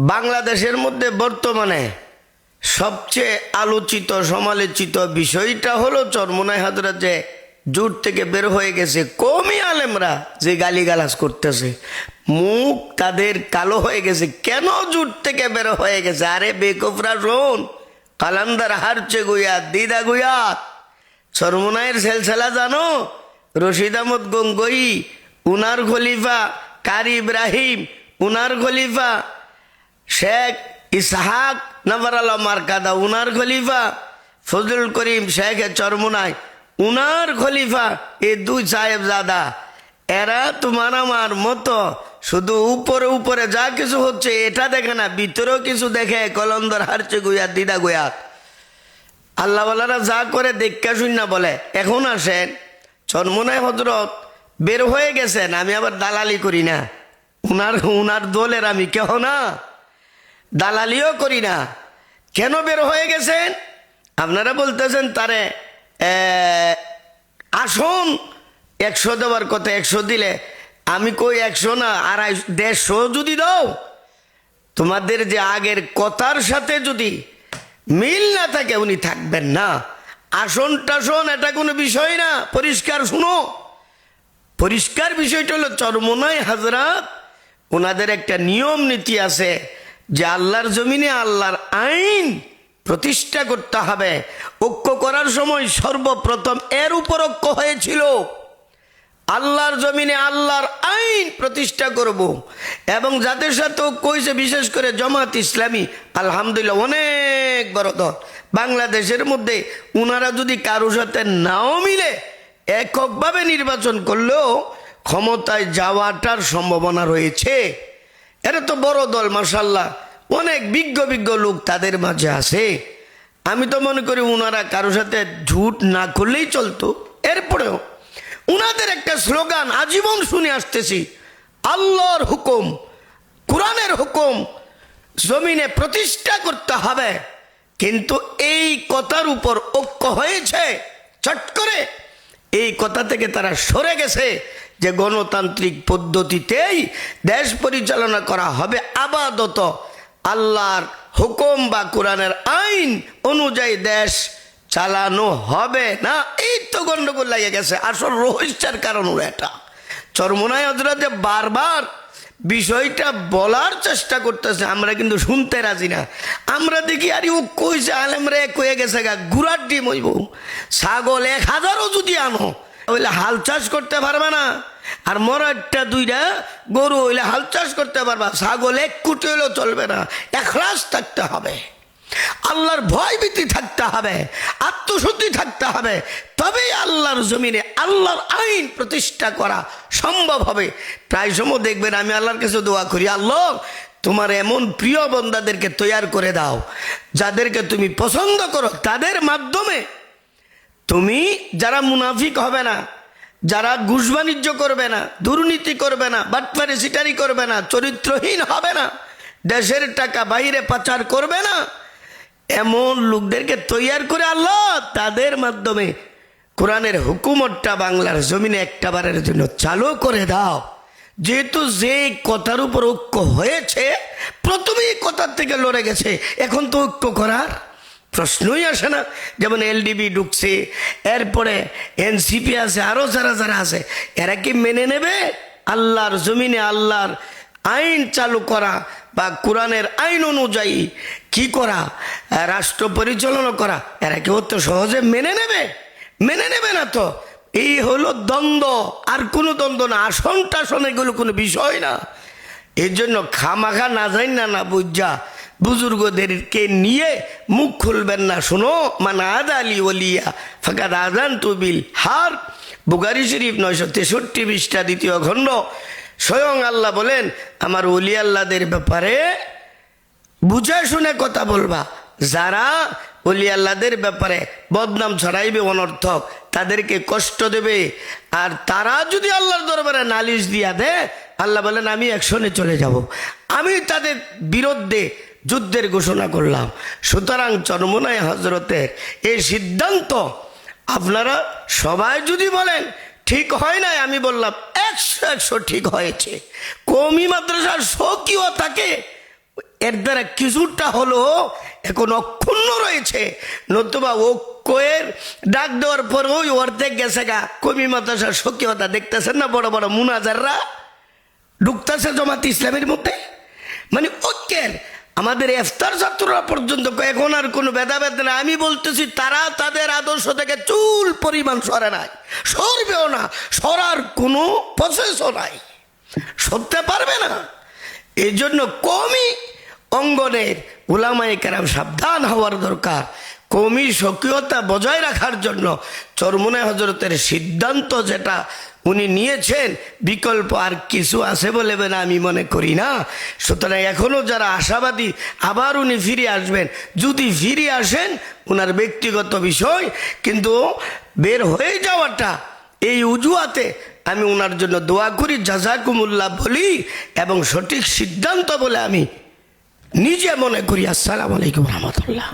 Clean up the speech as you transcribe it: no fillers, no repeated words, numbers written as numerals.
বাংলাদেশের মধ্যে বর্তমানে সবচেয়ে আলোচিত সমালোচিত বিষয়টা হলো চরমোনাই হযরত যে জোট থেকে বের হয়ে গেছে। কওমি আলেমরা যে গালিগালাজ করতেছে, মুখ তাদের কালো হয়ে গেছে। কেন জোট থেকে বের হয়ে গেছে? আরে বেকুফরা শোন, কালান্দার হারচে গুয়াত দিদা গুয়াত চরমোনাইয়ের সেলসেলা জানো? রশিদ আহমদ গঙ্গোই, উনার খলিফা কারি ইব্রাহিম, উনার খলিফা শেখ ইসহাক নবরাল্লাহ মার্কাদা, উনার খলিফা ফজলুল করিম শেখ চরমোনাই, উনার খলিফা এই দুই সাহেবজাদা। এরা তোমার আমার মতো শুধু উপরে উপরে যা কিছু হচ্ছে এটা দেখে না, ভিতরেও কিছু দেখে। কলন্দর হারচে গুয়াত দিদা গুয়াত আল্লাহওয়ালারা যা করে দেখা শুন না বলে। এখন আসেন, চরমোনাই হযরত বের হয়ে গেছেন, আমি আবার দালালি করি না, উনার দলের আমি কেহ না, দালালিও করি না। কেন বের হয়ে গেছেন? আপনারা বলতেছেন তারে আসন 100 দেওয়ার কথা, 100 দিলে আমি কই 100 না 250 150 যদি দাও, তোমাদের যে আগের কথার সাথে যদি মিল না থাকে উনি থাকবেন না। আসন টাসন এটা কোনো বিষয় না, পরিষ্কার শুনো। পরিষ্কার বিষয়টা হলো চরমোনাই হযরত ওনাদের একটা নিয়ম নীতি আছে যে আল্লাহর জমিনে আল্লাহর আইন প্রতিষ্ঠা করতে হবে। ঐক্য করার সময় সর্বপ্রথম এর উপর ঐক্য হয়েছিল, আল্লাহর জমিনে আল্লাহর আইন প্রতিষ্ঠা করব। এবং যাদের সাথে ঐক্য হয়েছে বিশেষ করে জামাত ইসলামী, আলহামদুলিল্লাহ অনেক বড় দল বাংলাদেশের মধ্যে। উনারা যদি কারো সাথে নাও মিলে এককভাবে নির্বাচন করলেও ক্ষমতায় যাওয়াটার সম্ভাবনা রয়েছে। এটা তো বড় দল, মাশাআল্লাহ অনেক বিজ্ঞ লোক তাদের মাঝে আছে। আমি তো মনে করি উনারা কারো সাথে ঝুট না করলেই চলতো। এরপরেও উনাদের একটা স্লোগান আজীবন শুনে আসতেছি, আল্লাহর হুকুম কোরআনের হুকুম জমিনে প্রতিষ্ঠা করতে হবে। কিন্তু এই কথার উপর ঐক্য হয়েছে, চট করে এই কথা থেকে তারা সরে গেছে যে গণতান্ত্রিক পদ্ধতিতেই দেশ পরিচালনা করা হবে, আপাতত আল্লাহর হুকুম বা কোরআনের আইন অনুযায়ী দেশ চালানো হবে না। এই তো গন্ডগোল লাগিয়ে গেছে। আসল রহস্যের কারণ এটা। চরমোনাই হযরত যে বারবার বিষয়টা বলার চেষ্টা করতেছে, আমরা কিন্তু শুনতে রাজি না। আমরা দেখি আরে ও কইছে আলেমরা এক হয়ে গেছে গা, গুড়ার ডিম হইব। ছাগল 1000ও যদি আনো হইলে হাল চাষ করতে পারবে না, আর মরাটা 2টা গরু হইলে হাল চাষ করতে পারবা। ছাগল 1 কোটি হইলেও চলবে না। ইখলাস থাকতে হবে, আল্লাহর ভয় ভীতি থাকতে হবে, আত্মশুদ্ধি থাকতে হবে, তবেই আল্লাহর জমিনে আল্লাহর আইন প্রতিষ্ঠা করা সম্ভব হবে। প্রায় সময় দেখবেন আমি আল্লাহর কাছে দোয়া করি, আল্লাহ তোমার এমন প্রিয় বান্দাদেরকে তৈয়ার করে দাও যাদেরকে তুমি পছন্দ করো, তাদের মাধ্যমে তুমি যারা মুনাফিক হবে না, যারা ঘুষ বাণিজ্য করবে না, দুর্নীতি করবে না, বাটপারি সিটারি করবে না, চরিত্রহীন হবে না, দেশের টাকা বাইরে পাচার করবে না, এমন লোকদেরকে তৈয়ার করে আল্লাহ তাদের মাধ্যমে কোরআনের হুকুমতটা বাংলার জমিনে একটাবারের জন্য চালু করে দাও। যেহেতু যে কথার উপর ঐক্য হয়েছে, প্রথমেই কথার থেকে লড়ে গেছে, এখন তো ঐক্য করার প্রশ্নই আসে না। যেমন এলডিবি ঢুকছে, এরপরে এনসিপি আছে, আরো যারা যারা আছে, এরা কি মেনে নেবে আল্লাহর জমিনে আল্লাহর আইন চালু করা বা কোরআনের আইন অনুযায়ী কি করা, রাষ্ট্র পরিচালনা করা? এরা কি অত সহজে মেনে নেবে? মেনে নেবে না তো। এই হলো দ্বন্দ্ব, আর কোনো দ্বন্দ্ব না। আসন টাসন এগুলো কোনো বিষয় না। এর জন্য খামাখা না যাই না বুঝা বুজুর্গদেরকে নিয়ে মুখ খুলবেন না। শোনো, মান আদা আলী ওলিয়া ফাকাদ আযানতু বিল হার, বুখারী শরীফ 963 পৃষ্ঠা 2য় খণ্ড। স্বয়ং আল্লাহ বলেন, আমার ওলি আল্লাহদের ব্যাপারে বুঝে শুনে কথা বলবা। যারা ওলি আল্লাহদের ব্যাপারে বদনাম ছড়াইবে, অনর্থক, তাদেরকে কষ্ট দেবে, আর তারা যদি আল্লাহর দরবারে নালিশ দিয়া দেয়, আল্লাহ বলেন আমি অ্যাকশনে চলে যাব, আমি তাদের বিরুদ্ধে যুদ্ধের ঘোষণা করলাম। সুতরাং চরমোনাই হযরতের এই সিদ্ধান্ত আপনারা সবাই যদি বলেন ঠিক হয় নাই, আমি বললাম 100 ঠিক হয়েছে। কওমি মাদ্রাসার শৌকিও থাকে, এর দ্বারা কিছুটা হলো এখন অক্ষুণ্ণ রয়েছে, নতুবা ঐক্যের ডাক দেওয়ার পর ওই অর্ধেক গেছে গা। কমি মাদ্রাসার সক্রিয়তা দেখতেছেন না, বড় বড় মুনাজাররা ঢুকতেছে জামাত ইসলামের মধ্যে, মানে ঐক্যের। আমাদের ইফতার ছাত্ররা পর্যন্ত এখন আর কোনো ভেদাভেদ না। আমি বলতেছি তারা তাদের আদর্শ থেকে চুল পরিমাণ সরে নাই, সরবেও না, সরার কোনো প্রসেসও নাই, সরতে পারবে না। এই জন্য কওমি অঙ্গনের উলামায়ে কেরাম সাবধান হওয়ার দরকার। কওমি সক্রিয়তা বজায় রাখার জন্য চরমোনাই হজরতের সিদ্ধান্ত যেটা উনি নিয়েছেন, বিকল্প আর কিছু আছে বলে আমি মনে করি না। সুতরাং এখনো যারা আশাবাদী আবার উনি ফিরে আসবেন, যদি ফিরে আসেন ওনার ব্যক্তিগত বিষয়, কিন্তু বের হয়ে যাওয়াটা এই উজুয়াতে আমি ওনার জন্য দোয়া করি, জাযাকুমুল্লাহ বলি এবং সঠিক সিদ্ধান্ত বলে আমি নিজে মনে করি। আসসালামু আলাইকুম রহমতুল্লাহ।